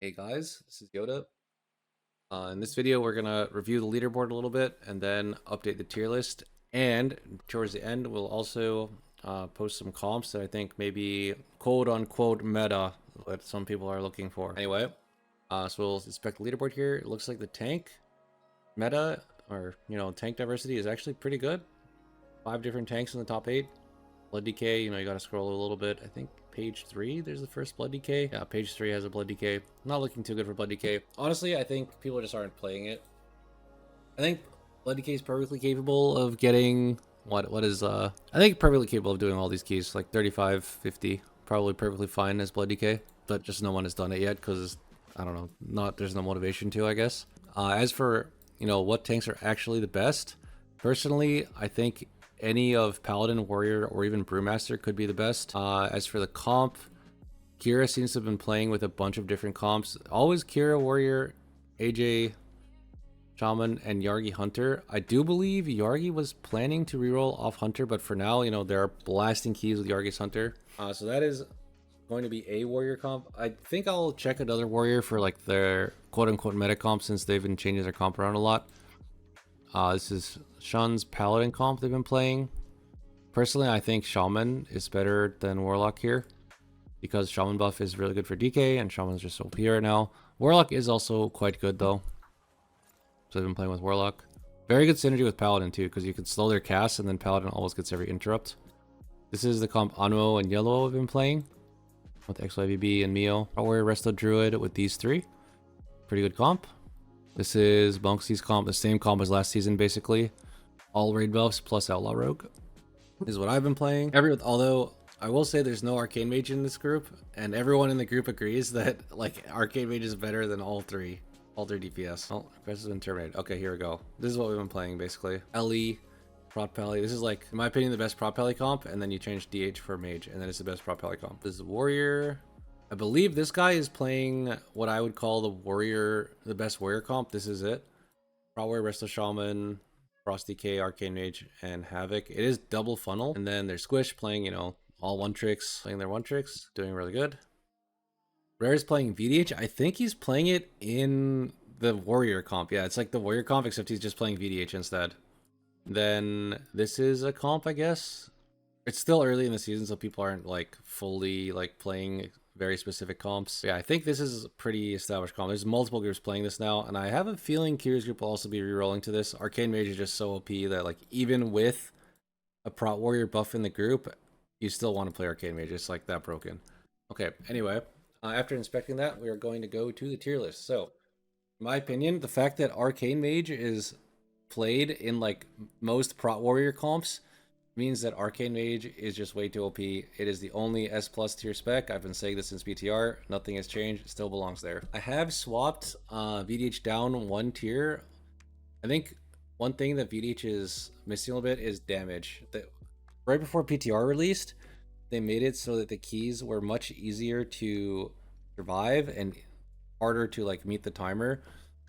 Hey guys, this is Yoda. In this video, we're gonna review the leaderboard a little bit and then update the tier list. And towards the end, we'll also post some comps that I think maybe quote unquote meta, what some people are looking for. Anyway, so we'll inspect the leaderboard here. It looks like the tank meta, or tank diversity is actually pretty good. 5 different tanks in the top 8. Blood decay, you gotta scroll a little bit. I think page 3, there's the first blood decay. Yeah, page 3 has a blood decay. Not looking too good for blood decay. Honestly, I think people just aren't playing it. I think blood decay is perfectly capable of getting I think perfectly capable of doing all these keys, like 35, 50. Probably perfectly fine as blood decay, but just no one has done it yet because I don't know, there's no motivation to, I guess. As for, what tanks are actually the best, personally, I think any of Paladin, Warrior, or even Brewmaster could be the best. As for the comp, Kira seems to have been playing with a bunch of different comps. Always Kira, Warrior, AJ, Shaman, and Yargi Hunter. I do believe Yargi was planning to reroll off Hunter, but for now, there are blasting keys with Yargi's Hunter. So that is going to be a Warrior comp. I think I'll check another Warrior for like their quote-unquote meta comp since they've been changing their comp around a lot. This is Shun's Paladin comp they've been playing. Personally, I think Shaman is better than Warlock here because Shaman buff is really good for DK and Shaman's just OP right now. Warlock is also quite good though. So I've been playing with Warlock. Very good synergy with Paladin too because you can slow their cast and then Paladin always gets every interrupt. This is the comp Anmo and Yellow have been playing with XYVB and Mio. Warrior, Resto, Druid with these 3. Pretty good comp. This is Monksy's comp, the same comp as last season basically. All raid buffs plus Outlaw Rogue. This is what I've been playing. Although I will say there's no Arcane Mage in this group, and everyone in the group agrees that like Arcane Mage is better than all three DPS. Oh, quest has been terminated. Okay, here we go. This is what we've been playing basically. LE, Prot Pally. This is like, in my opinion, the best Prot Pally comp, and then you change DH for Mage, and then it's the best Prot Pally comp. This is Warrior. I believe this guy is playing what I would call the best Warrior comp. This is it. Prot Warrior, Resto Shaman, Frost DK, Arcane Mage, and Havoc. It is double funnel. And then there's Squish playing, all one tricks, playing their one tricks, doing really good. Rare is playing VDH. I think he's playing it in the Warrior comp. Yeah, it's like the Warrior comp, except he's just playing VDH instead. Then this is a comp, I guess. It's still early in the season, so people aren't like fully like playing very specific comps. Yeah, I think this is a pretty established comp. There's multiple groups playing this now, and I have a feeling Kira's group will also be rerolling to this. Arcane Mage is just so OP that like even with a Prot Warrior buff in the group, you still want to play Arcane Mage. It's like that broken. Okay, anyway, after inspecting that, we are going to go to the tier list. So, in my opinion, the fact that Arcane Mage is played in like most Prot Warrior comps means that Arcane Mage is just way too OP. It is the only S plus tier spec. I've been saying this since BTR. Nothing has changed. It still belongs there. I have swapped VDH down 1 tier. I think one thing that VDH is missing a little bit is damage. Right before PTR released, they made it so that the keys were much easier to survive and harder to like meet the timer.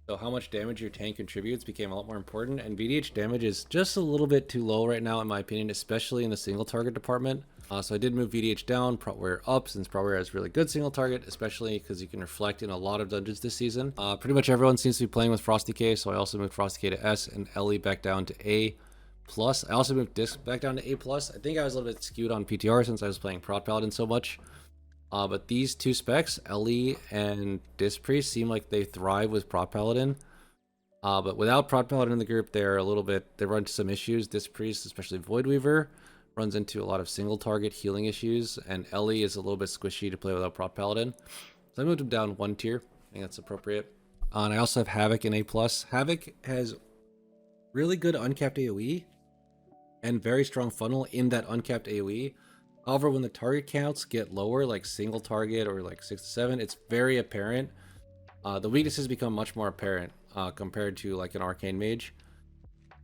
So how much damage your tank contributes became a lot more important, and VDH damage is just a little bit too low right now in my opinion, especially in the single target department. So I did move VDH down, Prot Warrior up, since Prot Warrior has really good single target, especially because you can reflect in a lot of dungeons this season. Pretty much everyone seems to be playing with Frost DK, so I also moved Frost DK to S and LE back down to A+. I also moved Disc back down to A+. I think I was a little bit skewed on PTR since I was playing Prot Paladin so much. But these 2 specs, LE and Disc Priest, seem like they thrive with Prot Paladin. But without Prot Paladin in the group, they run into some issues. Disc Priest, especially Void Weaver, runs into a lot of single target healing issues, and LE is a little bit squishy to play without Prot Paladin. So I moved him down 1 tier. I think that's appropriate. And I also have Havoc in A+. Havoc has really good uncapped AoE and very strong funnel in that uncapped AoE. However, when the target counts get lower, like single target or like 6 to 7, it's very apparent. The weaknesses become much more apparent compared to like an Arcane Mage,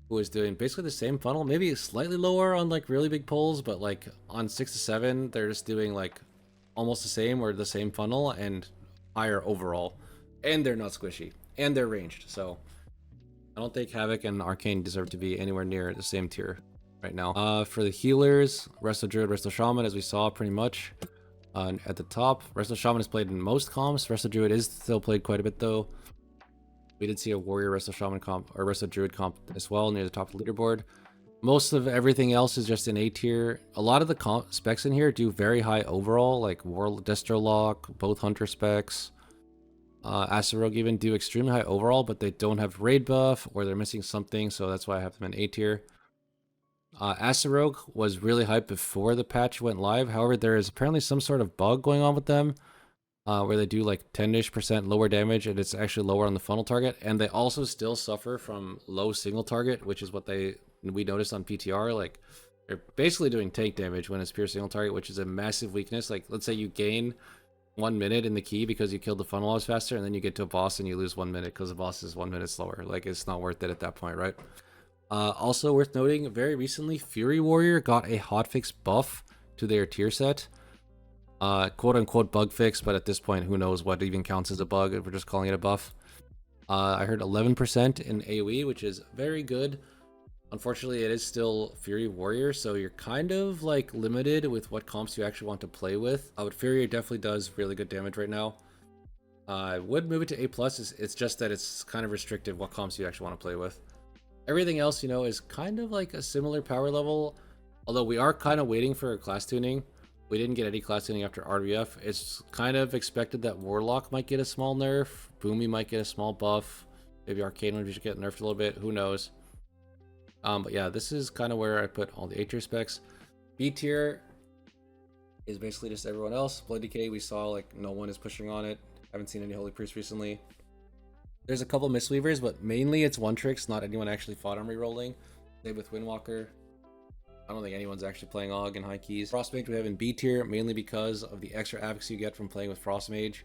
who is doing basically the same funnel, maybe slightly lower on like really big pulls, but like on 6 to 7, they're just doing like almost the same or the same funnel and higher overall. And they're not squishy, and they're ranged. So I don't think Havoc and Arcane deserve to be anywhere near the same tier right now. For the healers, Resto Druid, Resto Shaman, as we saw pretty much. At the top, Resto Shaman is played in most comps. Resto Druid is still played quite a bit though. We did see a Warrior Resto Shaman comp or Resto Druid comp as well near the top of the leaderboard. Most of everything else is just in A tier. A lot of the specs in here do very high overall, like War Destro Lock, both Hunter specs. Acid Rogue even do extremely high overall, but they don't have raid buff or they're missing something, so that's why I have them in A tier. Acid Rogue was really hyped before the patch went live. However, there is apparently some sort of bug going on with them where they do like 10-ish% lower damage and it's actually lower on the funnel target. And they also still suffer from low single target, which is what we noticed on PTR. Like they're basically doing tank damage when it's pure single target, which is a massive weakness. Like let's say you gain 1 minute in the key because you killed the funnel mobs faster, and then you get to a boss and you lose 1 minute because the boss is 1 minute slower. Like it's not worth it at that point, right? Also worth noting, very recently, Fury Warrior got a hotfix buff to their tier set. Quote-unquote bug fix, but at this point, who knows what even counts as a bug if we're just calling it a buff. I heard 11% in AoE, which is very good. Unfortunately, it is still Fury Warrior, so you're kind of like limited with what comps you actually want to play with. But Fury definitely does really good damage right now. I would move it to A+, it's just that it's kind of restrictive what comps you actually want to play with. Everything else, you know, is kind of like a similar power level, although we are kind of waiting for class tuning. We didn't get any class tuning after RBF. It's kind of expected that Warlock might get a small nerf, Boomy might get a small buff, maybe Arcane would just get nerfed a little bit, who knows. But yeah, this is kind of where I put all the A tier specs. B tier is basically just everyone else. Blood Decay, we saw like no one is pushing on it. Haven't seen any Holy Priest recently. There's a couple Mistweavers, but mainly it's one tricks. Not anyone actually fought on rerolling. Same with Windwalker. I don't think anyone's actually playing AUG and high keys. Frostmage we have in B tier, mainly because of the extra advocacy you get from playing with Frostmage.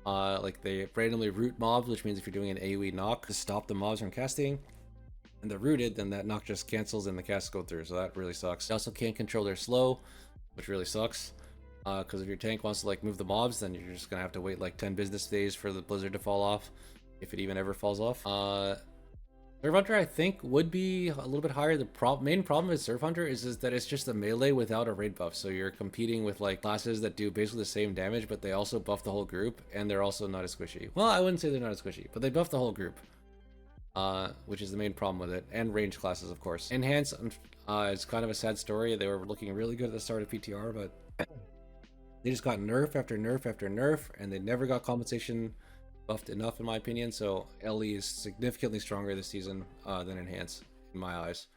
Like they randomly root mobs, which means if you're doing an AoE knock to stop the mobs from casting, and they're rooted, then that knock just cancels and the casts go through, so that really sucks. They also can't control their slow, which really sucks. Because if your tank wants to like move the mobs, then you're just gonna have to wait like 10 business days for the blizzard to fall off. If it even ever falls off. Surf Hunter, I think, would be a little bit higher. The main problem with Surf Hunter is that it's just a melee without a raid buff. So you're competing with like classes that do basically the same damage, but they also buff the whole group, and they're also not as squishy. Well, I wouldn't say they're not as squishy, but they buff the whole group, which is the main problem with it. And range classes, of course. Enhance, it's kind of a sad story. They were looking really good at the start of PTR, but they just got nerf after nerf after nerf, and they never got compensation buffed enough in my opinion. So LE is significantly stronger this season than Enhance in my eyes.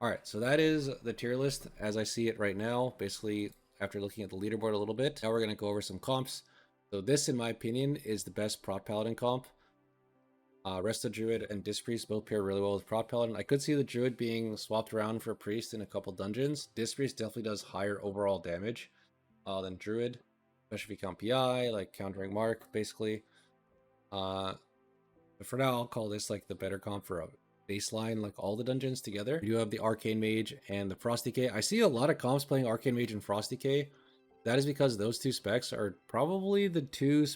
Alright, so that is the tier list as I see it right now, basically after looking at the leaderboard a little bit. Now we're going to go over some comps. So this, in my opinion, is the best Prot Paladin comp. Resto Druid and Disc Priest both pair really well with Prot Paladin. I could see the Druid being swapped around for Priest in a couple dungeons. Disc Priest definitely does higher overall damage than Druid, especially if you count PI, like countering Mark, basically. But for now, I'll call this like the better comp for a baseline, like all the dungeons together. You have the Arcane Mage and the Frost Decay. I see a lot of comps playing Arcane Mage and Frost Decay. That is because those two specs are probably the two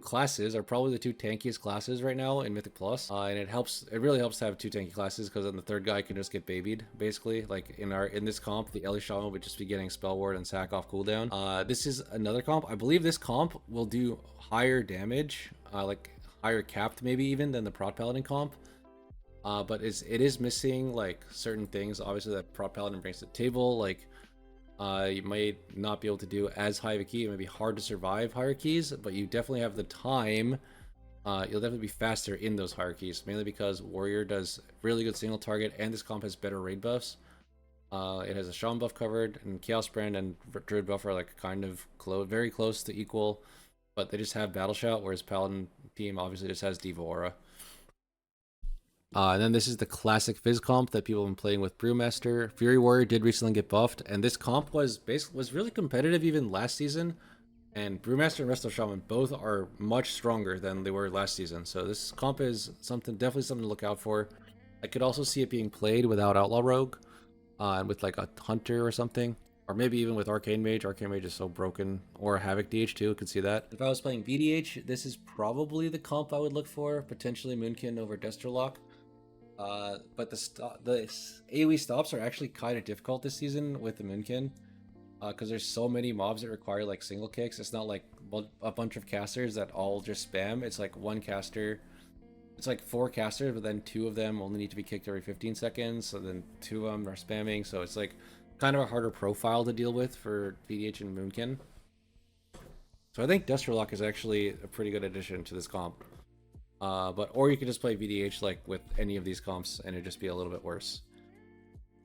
classes are probably the two tankiest classes right now in Mythic Plus. And it really helps to have two tanky classes, because then the third guy can just get babied, basically. Like in this comp, the Ellie Shaman would just be getting Spell Ward and Sack off cooldown. This is another comp. I believe this comp will do higher damage, like higher capped maybe even than the Prot Paladin comp. But it is missing like certain things, obviously, that Prot Paladin brings to the table. Like you might not be able to do as high of a key. It might be hard to survive higher keys, but you definitely have the time. You'll definitely be faster in those hierarchies, mainly because Warrior does really good single target, and this comp has better raid buffs. It has a Shaman buff covered, and Chaos Brand and Druid buff are like kind of very close to equal, but they just have Battle Shout, whereas Paladin team obviously just has Diva Aura. And then this is the classic Fizz comp that people have been playing with Brewmaster. Fury Warrior did recently get buffed, and this comp was really competitive even last season. And Brewmaster and Resto Shaman both are much stronger than they were last season. So this comp is definitely something to look out for. I could also see it being played without Outlaw Rogue, and with like a Hunter or something. Or maybe even with Arcane Mage. Arcane Mage is so broken. Or Havoc DH too, could see that. If I was playing VDH, this is probably the comp I would look for. Potentially Moonkin over Destrolock. But the AoE stops are actually kind of difficult this season with the Moonkin. because there's so many mobs that require like single kicks. It's not like a bunch of casters that all just spam. It's like one caster. It's like four casters, but then two of them only need to be kicked every 15 seconds. So then two of them are spamming. So it's like kind of a harder profile to deal with for VDH and Moonkin. So I think Destrolock is actually a pretty good addition to this comp. Or you could just play VDH like with any of these comps and it'd just be a little bit worse.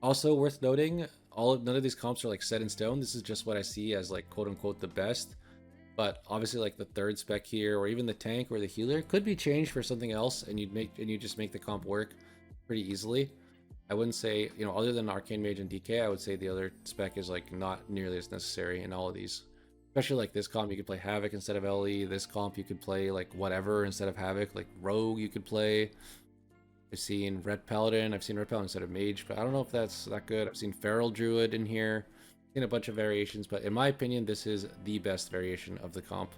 Also worth noting, none of these comps are like set in stone. This is just what I see as like quote unquote the best. But obviously like the third spec here, or even the tank or the healer, could be changed for something else, and you just make the comp work pretty easily. I wouldn't say, you know, other than Arcane Mage and DK, I would say the other spec is like not nearly as necessary in all of these. Especially like this comp, you could play Havoc instead of LE. This comp, you could play like whatever instead of Havoc. Like Rogue, you could play. I've seen Red Paladin. I've seen Red Paladin instead of Mage, but I don't know if that's that good. I've seen Feral Druid in here. Seen a bunch of variations, but in my opinion, this is the best variation of the comp.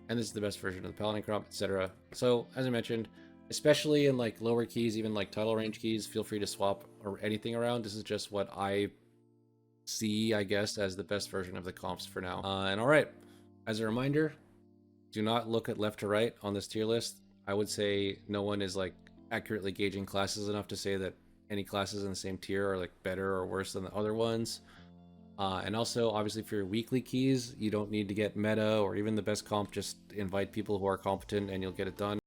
And this is the best version of the Paladin comp, etc. So, as I mentioned, especially in like lower keys, even like title range keys, feel free to swap or anything around. This is just what I see, I guess, as the best version of the comps for now. And alright, as a reminder, do not look at left to right on this tier list. I would say no one is like accurately gauging classes enough to say that any classes in the same tier are like better or worse than the other ones. And also, obviously, for your weekly keys, you don't need to get meta or even the best comp. Just invite people who are competent and you'll get it done.